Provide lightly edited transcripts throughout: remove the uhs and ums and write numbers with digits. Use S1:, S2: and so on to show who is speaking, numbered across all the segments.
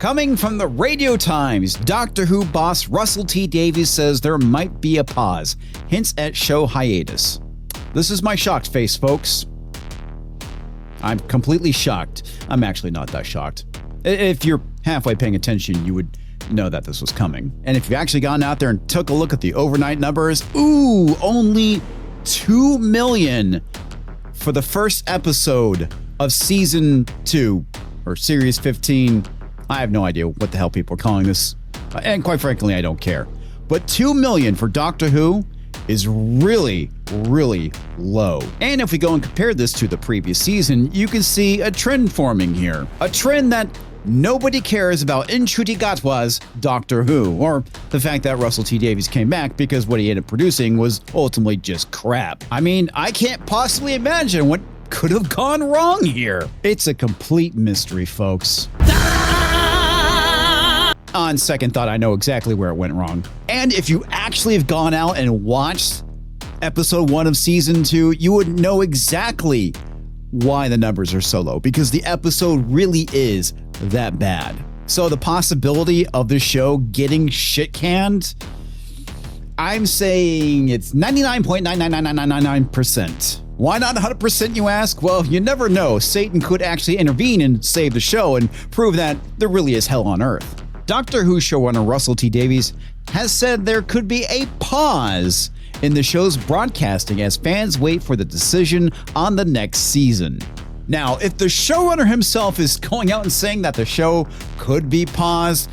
S1: Coming from the Radio Times, Doctor Who boss Russell T Davies says there might be a pause, hints at show hiatus. This is my shocked face, folks. I'm completely shocked. I'm actually not that shocked. If you're halfway paying attention, you would know that this was coming. And if you've actually gone out there and took a look at the overnight numbers, only 2 million for the first episode of season 2 or series 15. I have no idea what the hell people are calling this. And quite frankly, I don't care. But 2 million for Doctor Who is really, really low. And if we go and compare this to the previous season, you can see a trend forming here. A trend that nobody cares about Ncuti Gatwa's Doctor Who, or the fact that Russell T Davies came back because what he ended up producing was ultimately just crap. I mean, I can't possibly imagine what could have gone wrong here. It's a complete mystery, folks. On second thought, I know exactly where it went wrong. And if you actually have gone out and watched episode 1 of season 2, you would know exactly why the numbers are so low, because the episode really is that bad. So the possibility of the show getting shit canned, I'm saying it's 99.99999%. Why not 100%, you ask? Well, you never know. Satan could actually intervene and save the show and prove that there really is hell on Earth. Doctor Who showrunner Russell T Davies has said there could be a pause in the show's broadcasting as fans wait for the decision on the next season. Now, if the showrunner himself is going out and saying that the show could be paused,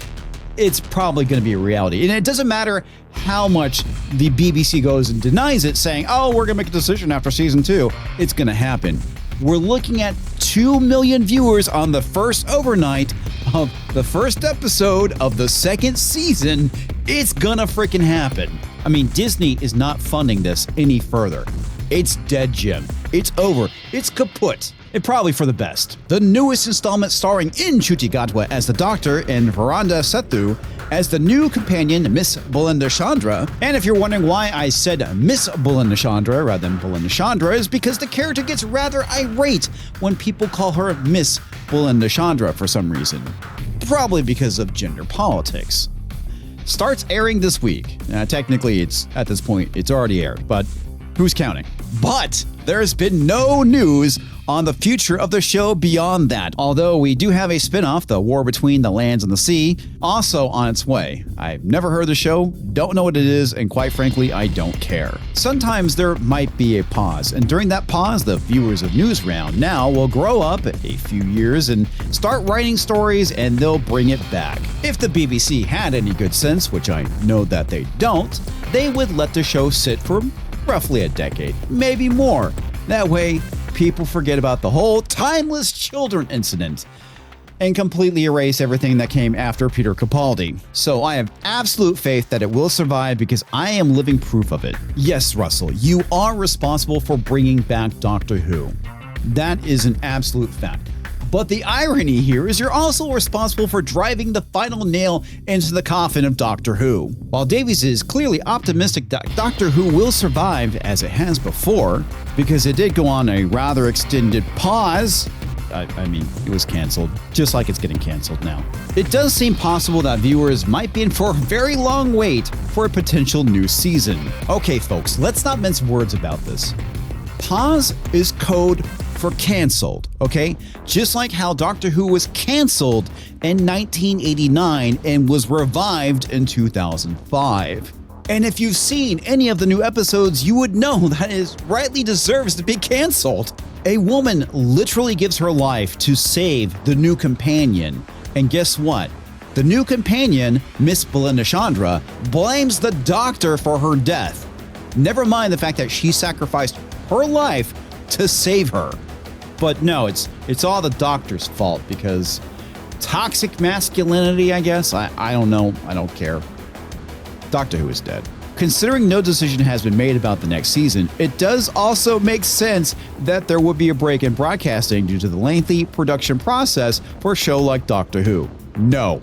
S1: it's probably going to be a reality. And it doesn't matter how much the BBC goes and denies it, saying, we're going to make a decision after season 2. It's going to happen. We're looking at 2 million viewers on the first overnight of the first episode of the second season. It's gonna freaking happen. I mean, Disney is not funding this any further. It's dead, Jim. It's over. It's kaput. And probably for the best. The newest installment starring Ncuti Gatwa as the Doctor and Veranda Sethu as the new companion, Miss Belinda Chandra. And if you're wondering why I said Miss Belinda Chandra rather than Belinda Chandra, is because the character gets rather irate when people call her Miss Belinda Chandra for some reason. Probably because of gender politics. Starts airing this week. Technically, at this point, it's already aired, but who's counting? But there's been no news on the future of the show beyond that, although we do have a spin-off, The War Between the Lands and the Sea, also on its way. I've never heard of the show, don't know what it is, and quite frankly, I don't care. Sometimes there might be a pause, and during that pause, the viewers of Newsround now will grow up a few years and start writing stories, and they'll bring it back. If the BBC had any good sense, which I know that they don't, they would let the show sit for roughly a decade, maybe more. That way, people forget about the whole Timeless Children incident and completely erase everything that came after Peter Capaldi. So I have absolute faith that it will survive because I am living proof of it. Yes, Russell, you are responsible for bringing back Doctor Who. That is an absolute fact. But the irony here is you're also responsible for driving the final nail into the coffin of Doctor Who. While Davies is clearly optimistic that Doctor Who will survive as it has before, because it did go on a rather extended pause, I mean, it was canceled, just like it's getting canceled now. It does seem possible that viewers might be in for a very long wait for a potential new season. Okay, folks, let's not mince words about this. Pause is code for canceled, okay? Just like how Doctor Who was canceled in 1989 and was revived in 2005. And if you've seen any of the new episodes, you would know that it rightly deserves to be canceled. A woman literally gives her life to save the new companion. And guess what? The new companion, Miss Belinda Chandra, blames the Doctor for her death. Never mind the fact that she sacrificed her life to save her. But no, it's all the Doctor's fault because toxic masculinity, I guess? I don't know. I don't care. Doctor Who is dead. Considering no decision has been made about the next season, it does also make sense that there would be a break in broadcasting due to the lengthy production process for a show like Doctor Who. No.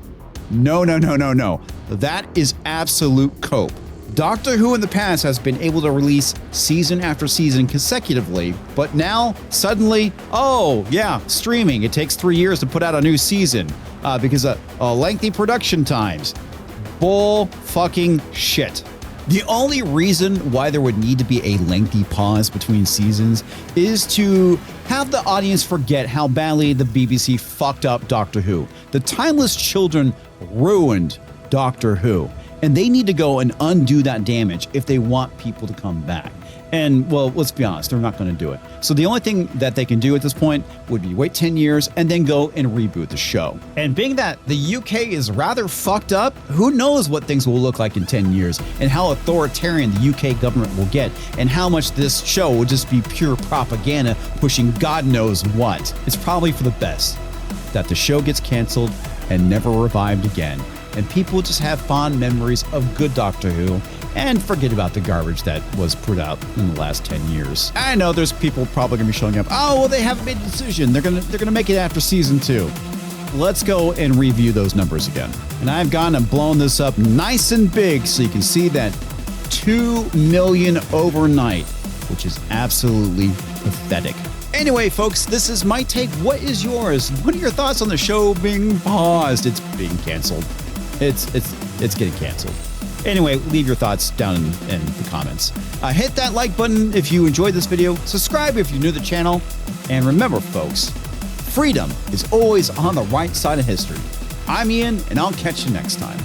S1: That is absolute cope. Doctor Who in the past has been able to release season after season consecutively, but now, suddenly, oh yeah, streaming. It takes 3 years to put out a new season because of lengthy production times. Bull fucking shit. The only reason why there would need to be a lengthy pause between seasons is to have the audience forget how badly the BBC fucked up Doctor Who. The Timeless Children ruined Doctor Who, and they need to go and undo that damage if they want people to come back. And, well, let's be honest, they're not going to do it. So the only thing that they can do at this point would be wait 10 years and then go and reboot the show. And being that the UK is rather fucked up, who knows what things will look like in 10 years and how authoritarian the UK government will get and how much this show will just be pure propaganda pushing God knows what. It's probably for the best that the show gets canceled and never revived again. And people just have fond memories of good Doctor Who and forget about the garbage that was put out in the last 10 years. I know there's people probably gonna be showing up. Oh, well, they haven't made a decision. They're gonna make it after season 2. Let's go and review those numbers again. And I've gone and blown this up nice and big so you can see that 2 million overnight, which is absolutely pathetic. Anyway, folks, this is my take. What is yours? What are your thoughts on the show being paused? It's being canceled. It's getting canceled. Anyway, leave your thoughts down in the comments. Hit that like button if you enjoyed this video. Subscribe if you're new to the channel. And remember, folks, freedom is always on the right side of history. I'm Ian, and I'll catch you next time.